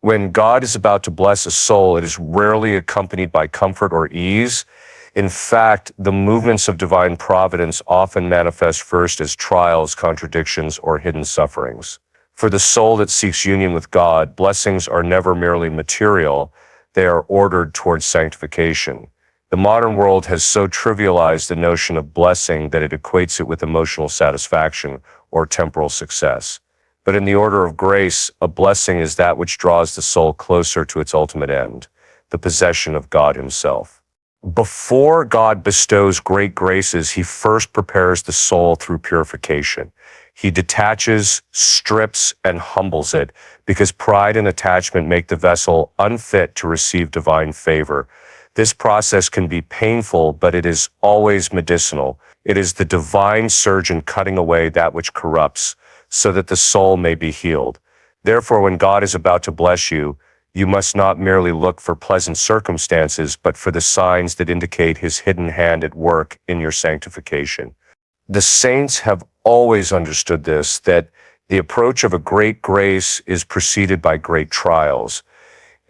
When God is about to bless a soul, it is rarely accompanied by comfort or ease. In fact, the movements of divine providence often manifest first as trials, contradictions, or hidden sufferings. For the soul that seeks union with God, blessings are never merely material, they are ordered towards sanctification. The modern world has so trivialized the notion of blessing that it equates it with emotional satisfaction or temporal success. But in the order of grace, a blessing is that which draws the soul closer to its ultimate end, the possession of God Himself. Before God bestows great graces, He first prepares the soul through purification. He detaches, strips, and humbles it, because pride and attachment make the vessel unfit to receive divine favor. This process can be painful, but it is always medicinal. It is the divine surgeon cutting away that which corrupts, so that the soul may be healed. Therefore, when God is about to bless you, you must not merely look for pleasant circumstances, but for the signs that indicate His hidden hand at work in your sanctification. The saints have always understood this, that the approach of a great grace is preceded by great trials.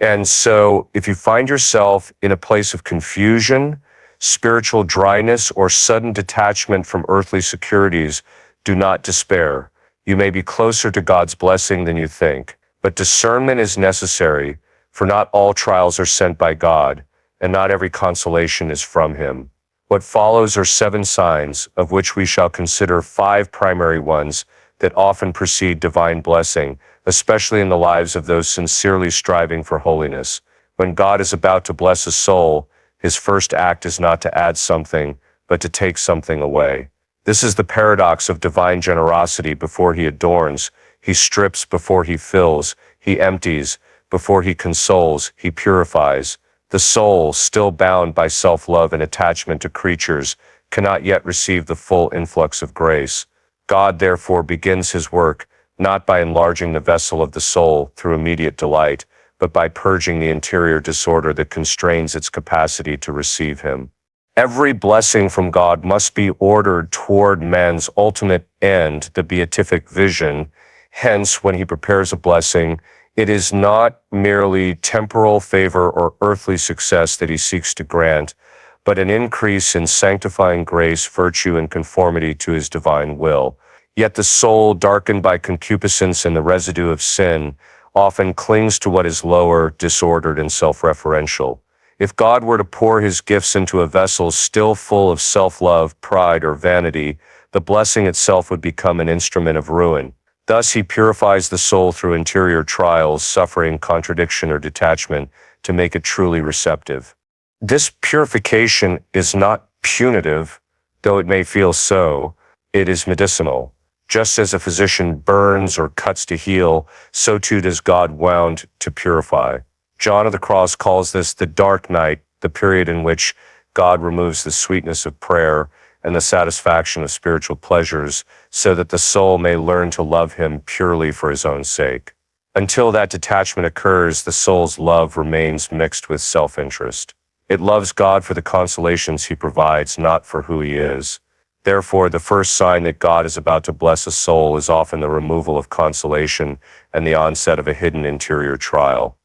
And so, if you find yourself in a place of confusion, spiritual dryness, or sudden detachment from earthly securities, do not despair. You may be closer to God's blessing than you think, but discernment is necessary, for not all trials are sent by God, and not every consolation is from Him. What follows are 7 signs, of which we shall consider 5 primary ones that often precede divine blessing, especially in the lives of those sincerely striving for holiness. When God is about to bless a soul, His first act is not to add something, but to take something away. This is the paradox of divine generosity. Before He adorns, He strips; before He fills, He empties; before He consoles, He purifies. The soul, still bound by self-love and attachment to creatures, cannot yet receive the full influx of grace. God therefore begins His work, not by enlarging the vessel of the soul through immediate delight, but by purging the interior disorder that constrains its capacity to receive Him. Every blessing from God must be ordered toward man's ultimate end, the beatific vision. Hence, when He prepares a blessing, it is not merely temporal favor or earthly success that He seeks to grant, but an increase in sanctifying grace, virtue, and conformity to His divine will. Yet the soul, darkened by concupiscence and the residue of sin, often clings to what is lower, disordered, and self-referential. If God were to pour His gifts into a vessel still full of self-love, pride, or vanity, the blessing itself would become an instrument of ruin. Thus, He purifies the soul through interior trials, suffering, contradiction, or detachment to make it truly receptive. This purification is not punitive, though it may feel so. It is medicinal. Just as a physician burns or cuts to heal, so too does God wound to purify. John of the Cross calls this the dark night, the period in which God removes the sweetness of prayer and the satisfaction of spiritual pleasures, so that the soul may learn to love Him purely for His own sake. Until that detachment occurs, the soul's love remains mixed with self-interest. It loves God for the consolations He provides, not for who He is. Therefore, the first sign that God is about to bless a soul is often the removal of consolation and the onset of a hidden interior trial.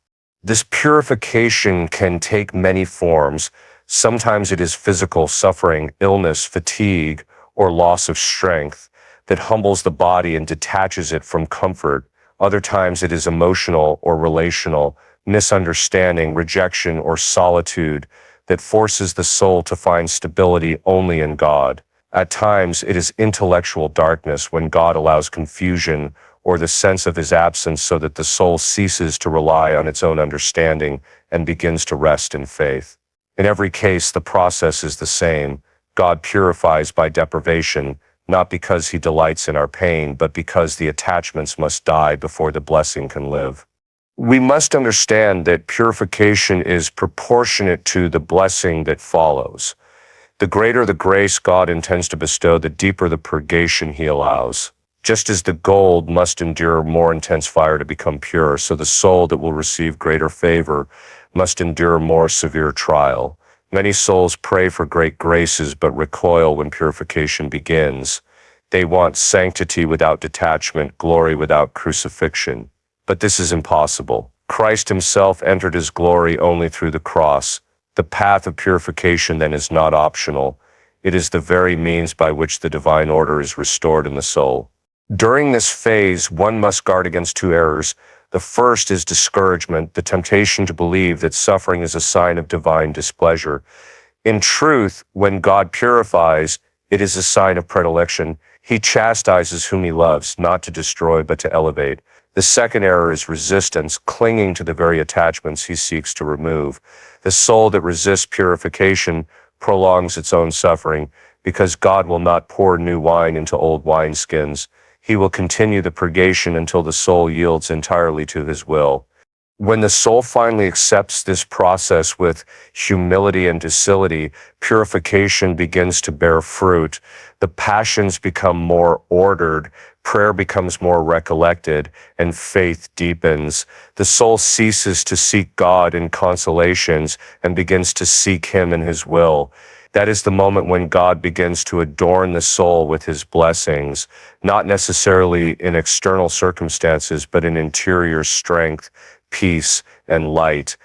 This purification can take many forms. Sometimes it is physical suffering, illness, fatigue, or loss of strength that humbles the body and detaches it from comfort. Other times it is emotional or relational, misunderstanding, rejection, or solitude that forces the soul to find stability only in God. At times it is intellectual darkness, when God allows confusion or the sense of His absence, so that the soul ceases to rely on its own understanding and begins to rest in faith. In every case, the process is the same. God purifies by deprivation, not because He delights in our pain, but because the attachments must die before the blessing can live. We must understand that purification is proportionate to the blessing that follows. The greater the grace God intends to bestow, the deeper the purgation He allows. Just as the gold must endure more intense fire to become pure, so the soul that will receive greater favor must endure more severe trial. Many souls pray for great graces, but recoil when purification begins. They want sanctity without detachment, glory without crucifixion. But this is impossible. Christ himself entered his glory only through the cross. The path of purification then is not optional. It is the very means by which the divine order is restored in the soul. During this phase, one must guard against two errors. The first is discouragement, the temptation to believe that suffering is a sign of divine displeasure. In truth, when God purifies, it is a sign of predilection. He chastises whom he loves, not to destroy, but to elevate. The second error is resistance, clinging to the very attachments he seeks to remove. The soul that resists purification prolongs its own suffering, because God will not pour new wine into old wineskins. He will continue the purgation until the soul yields entirely to his will. When the soul finally accepts this process with humility and docility, purification begins to bear fruit. The passions become more ordered, prayer becomes more recollected, and faith deepens. The soul ceases to seek God in consolations and begins to seek him in his will. That is the moment when God begins to adorn the soul with his blessings, not necessarily in external circumstances, but in interior strength, peace, and light.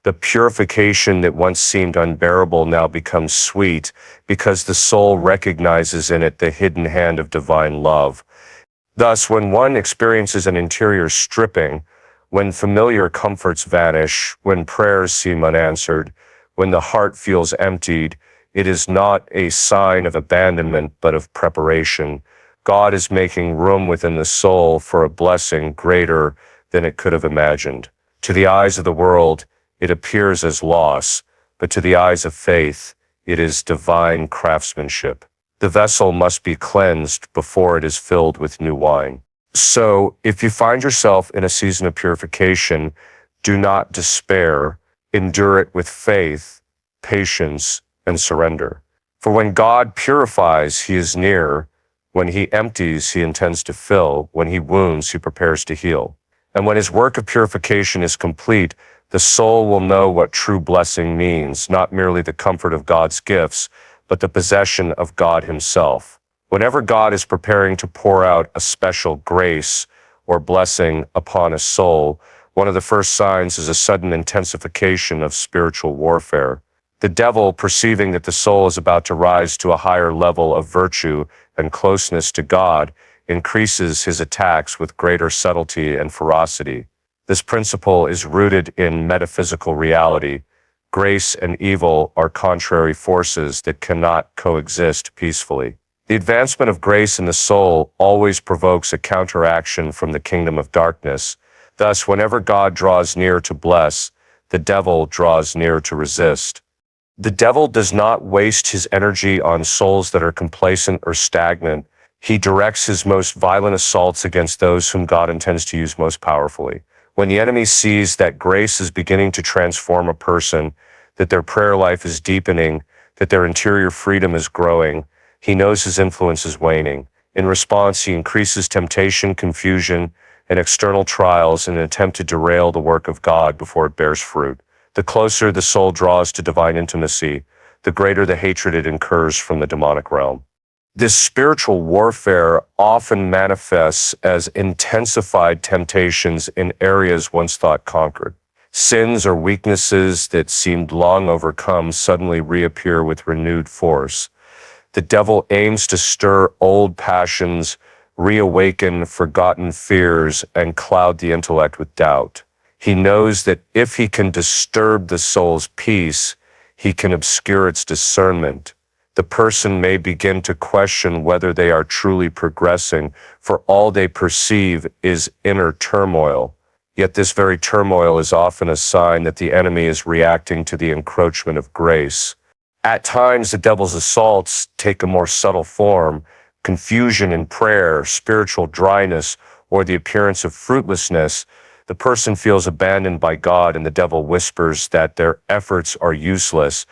The purification that once seemed unbearable now becomes sweet because the soul recognizes in it the hidden hand of divine love. Thus, when one experiences an interior stripping, when familiar comforts vanish, when prayers seem unanswered, when the heart feels emptied, it is not a sign of abandonment, but of preparation. God is making room within the soul for a blessing greater than it could have imagined. To the eyes of the world, it appears as loss, but to the eyes of faith, it is divine craftsmanship. The vessel must be cleansed before it is filled with new wine. So, if you find yourself in a season of purification, do not despair. Endure it with faith, patience, and surrender. For when God purifies, he is near. When he empties, he intends to fill. When he wounds, he prepares to heal. And when his work of purification is complete, the soul will know what true blessing means, not merely the comfort of God's gifts, but the possession of God himself. Whenever God is preparing to pour out a special grace or blessing upon a soul, one of the first signs is a sudden intensification of spiritual warfare. The devil, perceiving that the soul is about to rise to a higher level of virtue and closeness to God, increases his attacks with greater subtlety and ferocity. This principle is rooted in metaphysical reality. Grace and evil are contrary forces that cannot coexist peacefully. The advancement of grace in the soul always provokes a counteraction from the kingdom of darkness. Thus, whenever God draws near to bless, the devil draws near to resist. The devil does not waste his energy on souls that are complacent or stagnant. He directs his most violent assaults against those whom God intends to use most powerfully. When the enemy sees that grace is beginning to transform a person, that their prayer life is deepening, that their interior freedom is growing, he knows his influence is waning. In response, he increases temptation, confusion, and external trials in an attempt to derail the work of God before it bears fruit. The closer the soul draws to divine intimacy, the greater the hatred it incurs from the demonic realm. This spiritual warfare often manifests as intensified temptations in areas once thought conquered. Sins or weaknesses that seemed long overcome suddenly reappear with renewed force. The devil aims to stir old passions, reawaken forgotten fears, and cloud the intellect with doubt. He knows that if he can disturb the soul's peace, he can obscure its discernment. The person may begin to question whether they are truly progressing, for all they perceive is inner turmoil. Yet this very turmoil is often a sign that the enemy is reacting to the encroachment of grace. At times, the devil's assaults take a more subtle form: confusion in prayer, spiritual dryness, or the appearance of fruitlessness. The person feels abandoned by God, and the devil whispers that their efforts are useless.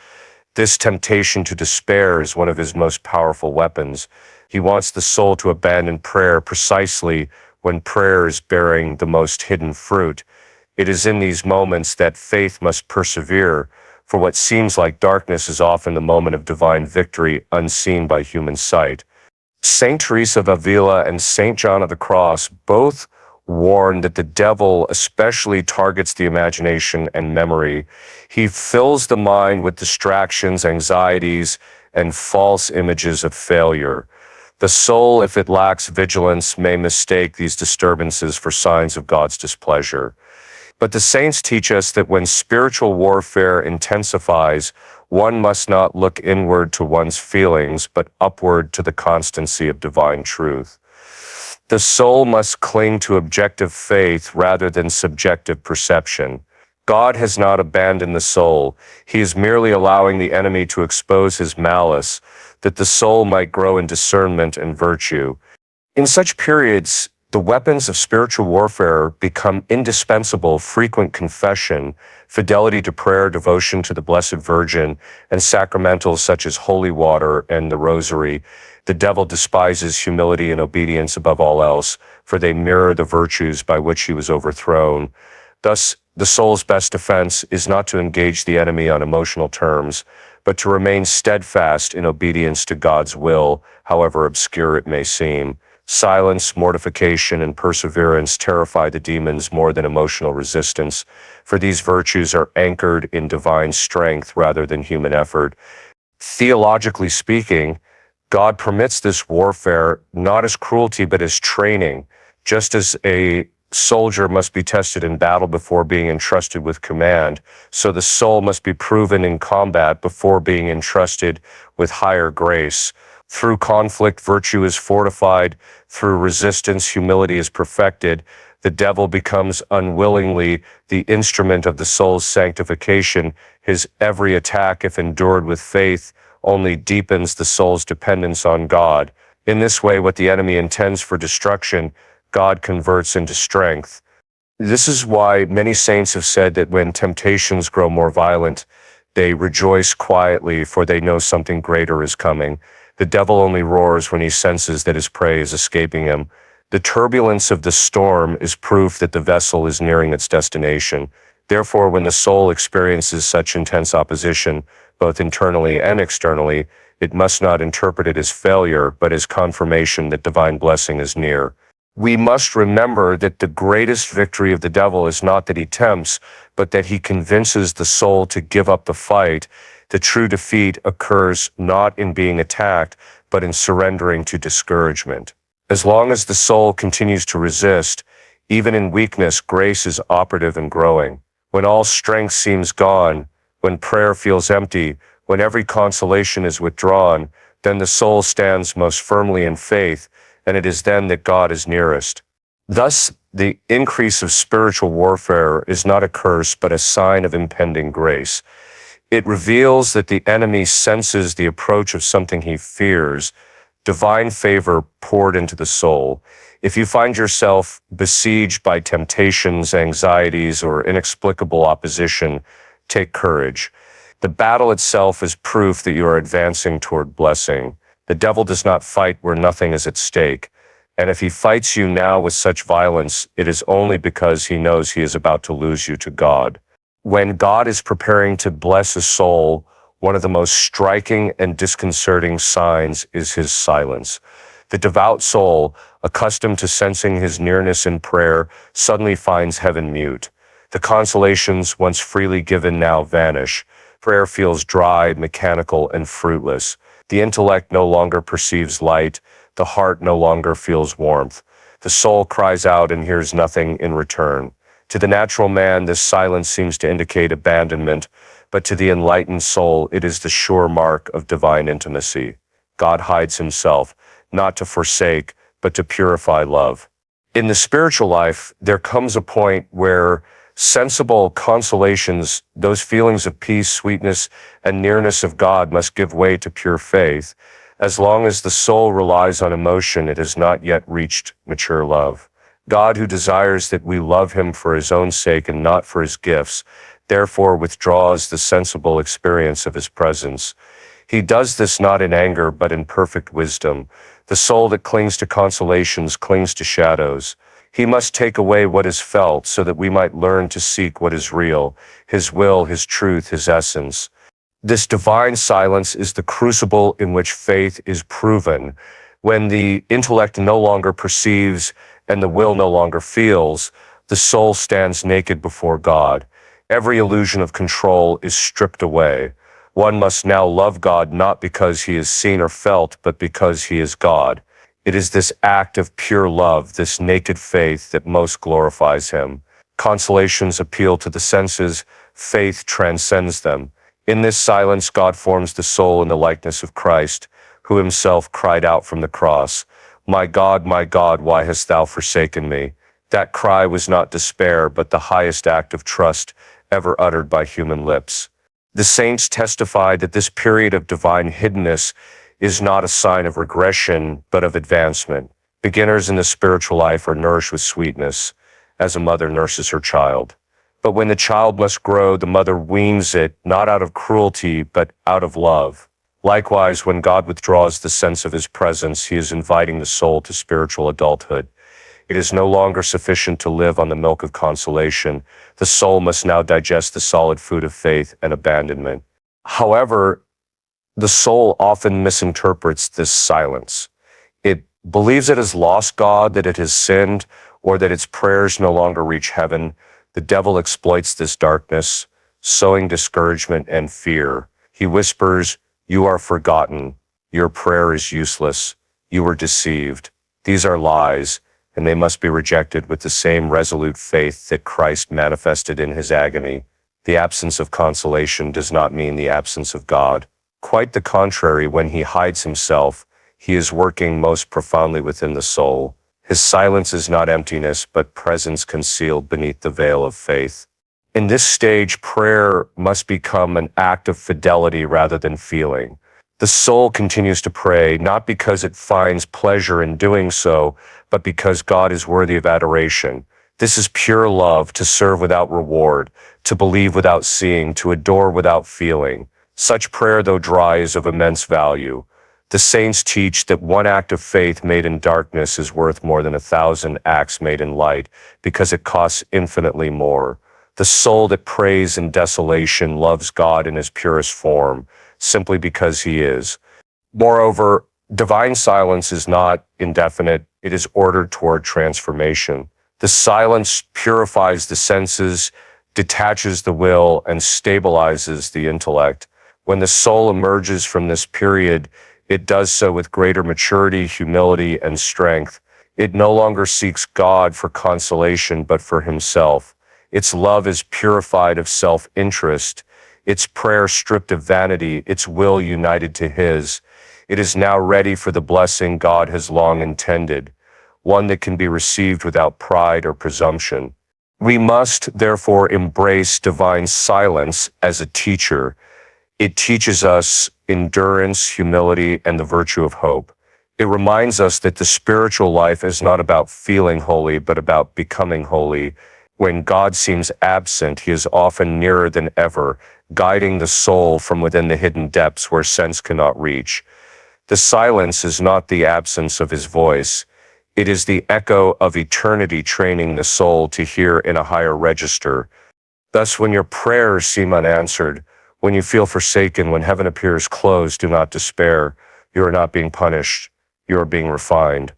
This temptation to despair is one of his most powerful weapons. He wants the soul to abandon prayer precisely when prayer is bearing the most hidden fruit. It is in these moments that faith must persevere, for what seems like darkness is often the moment of divine victory unseen by human sight. Saint Teresa of Avila and Saint John of the Cross both warn that the devil especially targets the imagination and memory. He fills the mind with distractions, anxieties, and false images of failure. The soul, if it lacks vigilance, may mistake these disturbances for signs of God's displeasure. But the saints teach us that when spiritual warfare intensifies, one must not look inward to one's feelings, but upward to the constancy of divine truth. The soul must cling to objective faith rather than subjective perception. God has not abandoned the soul. He is merely allowing the enemy to expose his malice, that the soul might grow in discernment and virtue. In such periods, the weapons of spiritual warfare become indispensable: frequent confession, fidelity to prayer, devotion to the Blessed Virgin, and sacramentals such as holy water and the Rosary. The devil despises humility and obedience above all else, for they mirror the virtues by which he was overthrown. Thus, the soul's best defense is not to engage the enemy on emotional terms, but to remain steadfast in obedience to God's will, however obscure it may seem. Silence, mortification, and perseverance terrify the demons more than emotional resistance, for these virtues are anchored in divine strength rather than human effort. Theologically speaking, God permits this warfare not as cruelty but as training. Just as a soldier must be tested in battle before being entrusted with command, so the soul must be proven in combat before being entrusted with higher grace. Through conflict, virtue is fortified. Through resistance, humility is perfected. The devil becomes unwillingly the instrument of the soul's sanctification. His every attack, if endured with faith, only deepens the soul's dependence on God. In this way, what the enemy intends for destruction, God converts into strength. This is why many saints have said that when temptations grow more violent, they rejoice quietly, for they know something greater is coming. The devil only roars when he senses that his prey is escaping him. The turbulence of the storm is proof that the vessel is nearing its destination. Therefore, when the soul experiences such intense opposition, both internally and externally, it must not interpret it as failure, but as confirmation that divine blessing is near. We must remember that the greatest victory of the devil is not that he tempts, but that he convinces the soul to give up the fight. The true defeat occurs not in being attacked, but in surrendering to discouragement. As long as the soul continues to resist, even in weakness, grace is operative and growing. When all strength seems gone, when prayer feels empty, when every consolation is withdrawn, then the soul stands most firmly in faith, and it is then that God is nearest. Thus, the increase of spiritual warfare is not a curse, but a sign of impending grace. It reveals that the enemy senses the approach of something he fears, divine favor poured into the soul. If you find yourself besieged by temptations, anxieties, or inexplicable opposition, take courage. The battle itself is proof that you are advancing toward blessing. The devil does not fight where nothing is at stake. And if he fights you now with such violence, it is only because he knows he is about to lose you to God. When God is preparing to bless a soul, one of the most striking and disconcerting signs is his silence. The devout soul, accustomed to sensing his nearness in prayer, suddenly finds heaven mute. The consolations once freely given now vanish. Prayer feels dry, mechanical, and fruitless. The intellect no longer perceives light. The heart no longer feels warmth. The soul cries out and hears nothing in return. To the natural man, this silence seems to indicate abandonment, but to the enlightened soul, it is the sure mark of divine intimacy. God hides himself, not to forsake, but to purify love. In the spiritual life, there comes a point where sensible consolations, those feelings of peace, sweetness, and nearness of God must give way to pure faith. As long as the soul relies on emotion, it has not yet reached mature love. God, who desires that we love him for his own sake and not for his gifts, therefore withdraws the sensible experience of his presence. He does this not in anger, but in perfect wisdom. The soul that clings to consolations clings to shadows. He must take away what is felt so that we might learn to seek what is real, his will, his truth, his essence. This divine silence is the crucible in which faith is proven. When the intellect no longer perceives and the will no longer feels, the soul stands naked before God. Every illusion of control is stripped away. One must now love God not because he is seen or felt, but because he is God. It is this act of pure love, this naked faith, that most glorifies him. Consolations appeal to the senses, faith transcends them. In this silence, God forms the soul in the likeness of Christ, who himself cried out from the cross, my God, why hast thou forsaken me?" That cry was not despair, but the highest act of trust ever uttered by human lips. The saints testified that this period of divine hiddenness is not a sign of regression, but of advancement. Beginners in the spiritual life are nourished with sweetness, as a mother nurses her child. But when the child must grow, the mother weans it, not out of cruelty, but out of love. Likewise, when God withdraws the sense of his presence, he is inviting the soul to spiritual adulthood. It is no longer sufficient to live on the milk of consolation. The soul must now digest the solid food of faith and abandonment. However, the soul often misinterprets this silence. It believes it has lost God, that it has sinned, or that its prayers no longer reach heaven. The devil exploits this darkness, sowing discouragement and fear. He whispers, "You are forgotten. Your prayer is useless. You were deceived." These are lies, and they must be rejected with the same resolute faith that Christ manifested in his agony. The absence of consolation does not mean the absence of God. Quite the contrary, when he hides himself, he is working most profoundly within the soul. His silence is not emptiness, but presence concealed beneath the veil of faith. In this stage, prayer must become an act of fidelity rather than feeling. The soul continues to pray, not because it finds pleasure in doing so, but because God is worthy of adoration. This is pure love, to serve without reward, to believe without seeing, to adore without feeling. Such prayer, though dry, is of immense value. The saints teach that one act of faith made in darkness is worth more than 1,000 acts made in light, because it costs infinitely more. The soul that prays in desolation loves God in his purest form, simply because he is. Moreover, divine silence is not indefinite, it is ordered toward transformation. The silence purifies the senses, detaches the will, and stabilizes the intellect. When the soul emerges from this period, it does so with greater maturity, humility, and strength. It no longer seeks God for consolation, but for himself. Its love is purified of self-interest, its prayer stripped of vanity, its will united to his. It is now ready for the blessing God has long intended, one that can be received without pride or presumption. We must, therefore, embrace divine silence as a teacher. It teaches us endurance, humility, and the virtue of hope. It reminds us that the spiritual life is not about feeling holy, but about becoming holy. When God seems absent, he is often nearer than ever, guiding the soul from within the hidden depths where sense cannot reach. The silence is not the absence of his voice. It is the echo of eternity training the soul to hear in a higher register. Thus, when your prayers seem unanswered, when you feel forsaken, when heaven appears closed, do not despair. You are not being punished. You are being refined.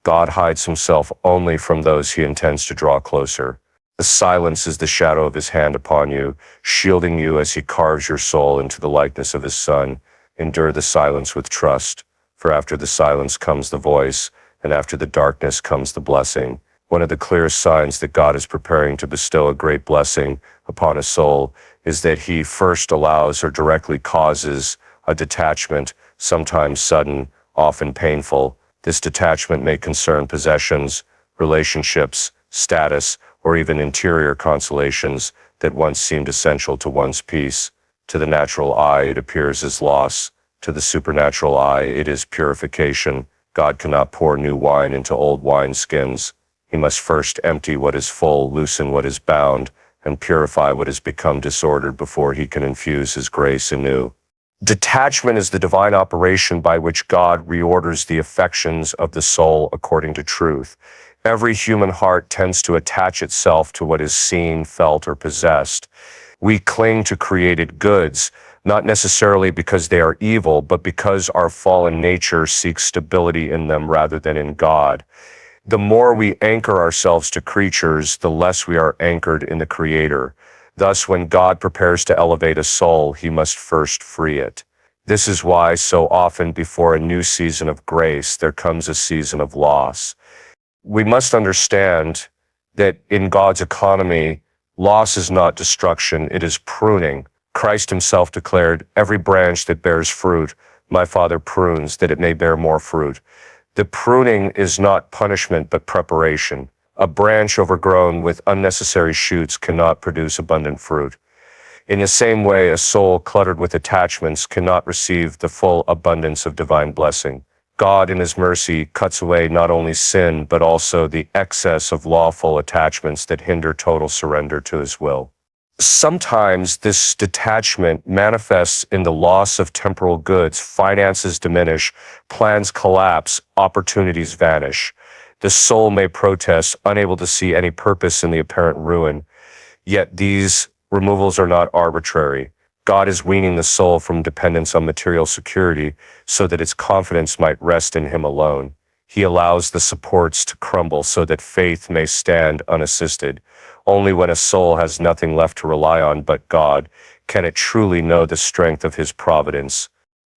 God hides himself only from those he intends to draw closer. The silence is the shadow of his hand upon you, shielding you as he carves your soul into the likeness of his Son. Endure the silence with trust, for after the silence comes the voice, and after the darkness comes the blessing. One of the clearest signs that God is preparing to bestow a great blessing upon a soul is that he first allows or directly causes a detachment, sometimes sudden, often painful. This detachment may concern possessions, relationships, status, or even interior consolations that once seemed essential to one's peace. To the natural eye, it appears as loss. To the supernatural eye, it is purification. God cannot pour new wine into old wineskins. He must first empty what is full, loosen what is bound, and purify what has become disordered before he can infuse his grace anew. Detachment is the divine operation by which God reorders the affections of the soul according to truth. Every human heart tends to attach itself to what is seen, felt, or possessed. We cling to created goods, not necessarily because they are evil, but because our fallen nature seeks stability in them rather than in God. The more we anchor ourselves to creatures, the less we are anchored in the Creator. Thus, when God prepares to elevate a soul, he must first free it. This is why so often before a new season of grace, there comes a season of loss. We must understand that in God's economy, loss is not destruction, it is pruning. Christ himself declared, "Every branch that bears fruit, my Father prunes, that it may bear more fruit." The pruning is not punishment, but preparation. A branch overgrown with unnecessary shoots cannot produce abundant fruit. In the same way, a soul cluttered with attachments cannot receive the full abundance of divine blessing. God, in his mercy, cuts away not only sin, but also the excess of lawful attachments that hinder total surrender to his will. Sometimes this detachment manifests in the loss of temporal goods, finances diminish, plans collapse, opportunities vanish. The soul may protest, unable to see any purpose in the apparent ruin. Yet these removals are not arbitrary. God is weaning the soul from dependence on material security so that its confidence might rest in him alone. He allows the supports to crumble so that faith may stand unassisted. Only when a soul has nothing left to rely on but God can it truly know the strength of his providence.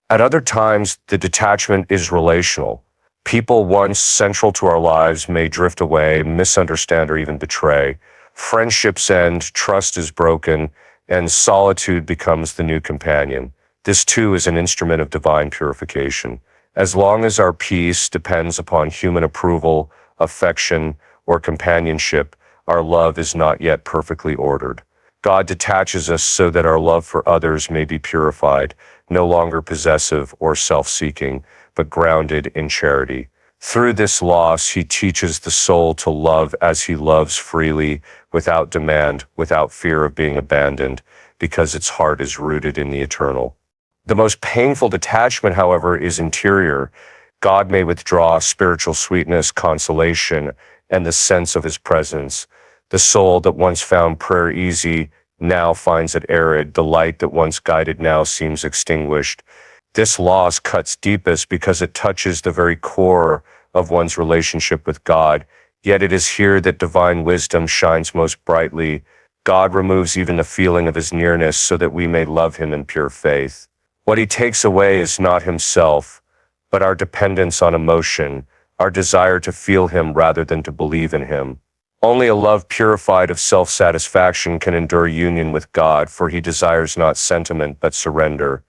At other times, the detachment is relational. People once central to our lives may drift away, misunderstand, or even betray. Friendships end, trust is broken, and solitude becomes the new companion. This too is an instrument of divine purification. As long as our peace depends upon human approval, affection, or companionship, our love is not yet perfectly ordered. God detaches us so that our love for others may be purified, no longer possessive or self-seeking, but grounded in charity. Through this loss, he teaches the soul to love as he loves freely, without demand, without fear of being abandoned, because its heart is rooted in the eternal. The most painful detachment, however, is interior. God may withdraw spiritual sweetness, consolation, and the sense of his presence. The soul that once found prayer easy now finds it arid. The light that once guided now seems extinguished. This loss cuts deepest because it touches the very core of one's relationship with God. Yet it is here that divine wisdom shines most brightly. God removes even the feeling of his nearness so that we may love him in pure faith. What he takes away is not himself, but our dependence on emotion, our desire to feel him rather than to believe in him. Only a love purified of self-satisfaction can endure union with God, for he desires not sentiment but surrender.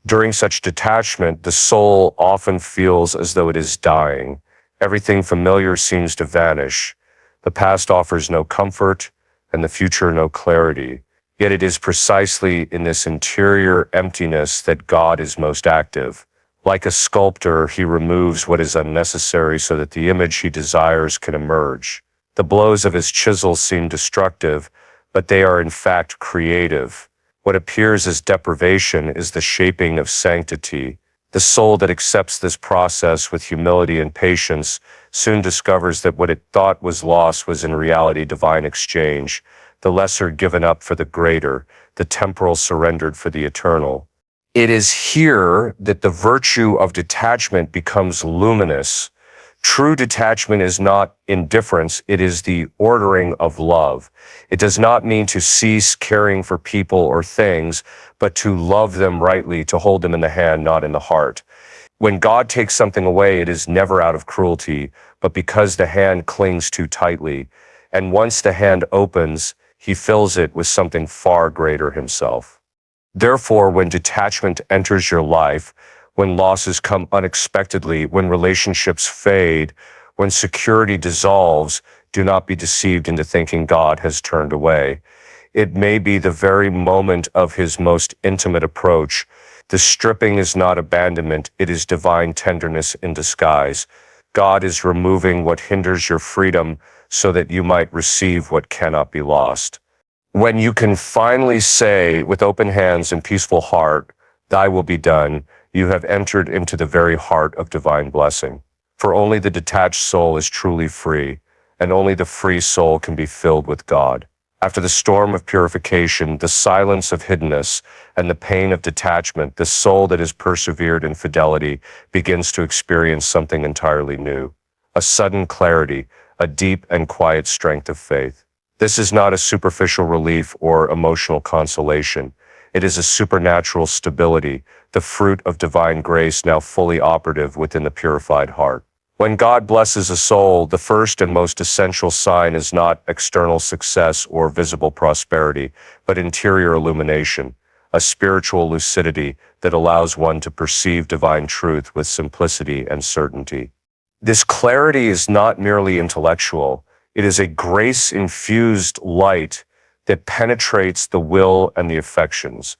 During such detachment, the soul often feels as though it is dying. Everything familiar seems to vanish. The past offers no comfort, and the future no clarity. Yet it is precisely in this interior emptiness that God is most active. Like a sculptor, he removes what is unnecessary so that the image he desires can emerge. The blows of his chisel seem destructive, but they are in fact creative. What appears as deprivation is the shaping of sanctity. The soul that accepts this process with humility and patience soon discovers that what it thought was loss was in reality divine exchange, the lesser given up for the greater, the temporal surrendered for the eternal. It is here that the virtue of detachment becomes luminous. True detachment is not indifference, it is the ordering of love. It does not mean to cease caring for people or things, but to love them rightly, to hold them in the hand, not in the heart. When God takes something away, it is never out of cruelty, but because the hand clings too tightly. And once the hand opens, he fills it with something far greater himself. Therefore, when detachment enters your life, when losses come unexpectedly, when relationships fade, when security dissolves, do not be deceived into thinking God has turned away. It may be the very moment of his most intimate approach. The stripping is not abandonment, it is divine tenderness in disguise. God is removing what hinders your freedom so that you might receive what cannot be lost. When you can finally say with open hands and peaceful heart, "Thy will be done," you have entered into the very heart of divine blessing. For only the detached soul is truly free, and only the free soul can be filled with God. After the storm of purification, the silence of hiddenness, and the pain of detachment, the soul that has persevered in fidelity begins to experience something entirely new. a sudden clarity, a deep and quiet strength of faith. This is not a superficial relief or emotional consolation. It is a supernatural stability, the fruit of divine grace now fully operative within the purified heart. When God blesses a soul, the first and most essential sign is not external success or visible prosperity, but interior illumination, a spiritual lucidity that allows one to perceive divine truth with simplicity and certainty. This clarity is not merely intellectual. It is a grace-infused light that penetrates the will and the affections.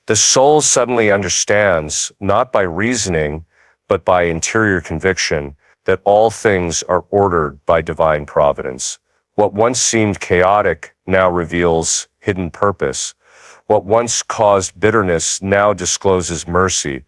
The soul suddenly understands, not by reasoning, but by interior conviction, that all things are ordered by divine providence. What once seemed chaotic now reveals hidden purpose. What once caused bitterness now discloses mercy.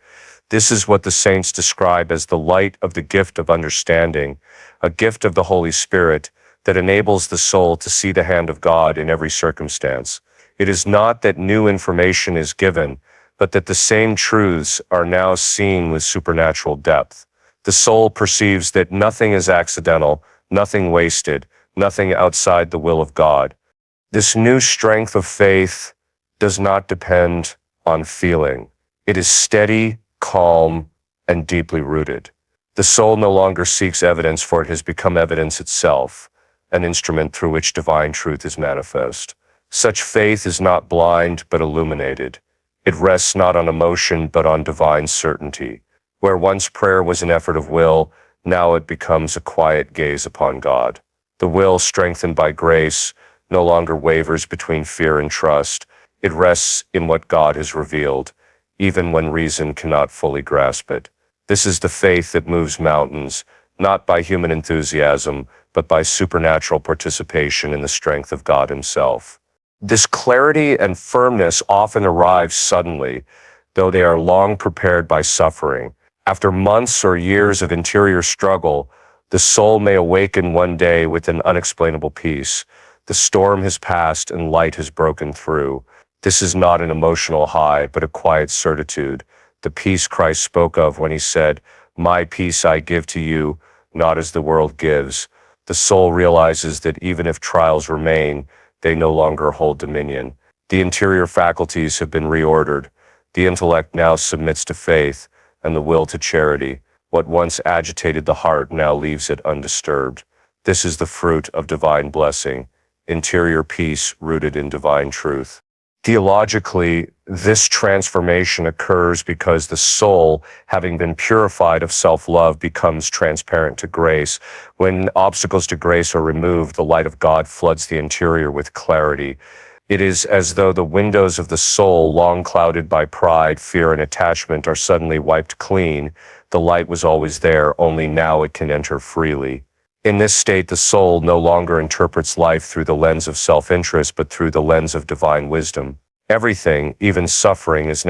This is what the saints describe as the light of the gift of understanding, a gift of the Holy Spirit that enables the soul to see the hand of God in every circumstance. It is not that new information is given, but that the same truths are now seen with supernatural depth. The soul perceives that nothing is accidental, nothing wasted, nothing outside the will of God. This new strength of faith does not depend on feeling. It is steady, calm, and deeply rooted. The soul no longer seeks evidence, for it has become evidence itself, an instrument through which divine truth is manifest. Such faith is not blind, but illuminated. It rests not on emotion, but on divine certainty. Where once prayer was an effort of will, now it becomes a quiet gaze upon God. The will, strengthened by grace, no longer wavers between fear and trust. It rests in what God has revealed, even when reason cannot fully grasp it. This is the faith that moves mountains, not by human enthusiasm, but by supernatural participation in the strength of God Himself. This clarity and firmness often arrive suddenly, though they are long prepared by suffering. After months or years of interior struggle, the soul may awaken one day with an unexplainable peace. The storm has passed and light has broken through. This is not an emotional high, but a quiet certitude, the peace Christ spoke of when He said, "My peace I give to you, not as the world gives." The soul realizes that even if trials remain, they no longer hold dominion. The interior faculties have been reordered. The intellect now submits to faith, and the will to charity. What once agitated the heart now leaves it undisturbed. This is the fruit of divine blessing, interior peace rooted in divine truth. Theologically, this transformation occurs because the soul, having been purified of self-love, becomes transparent to grace. When obstacles to grace are removed, the light of God floods the interior with clarity. It is as though the windows of the soul, long clouded by pride, fear, and attachment, are suddenly wiped clean. The light was always there, only now it can enter freely. In this state, the soul no longer interprets life through the lens of self-interest, but through the lens of divine wisdom. Everything, even suffering, is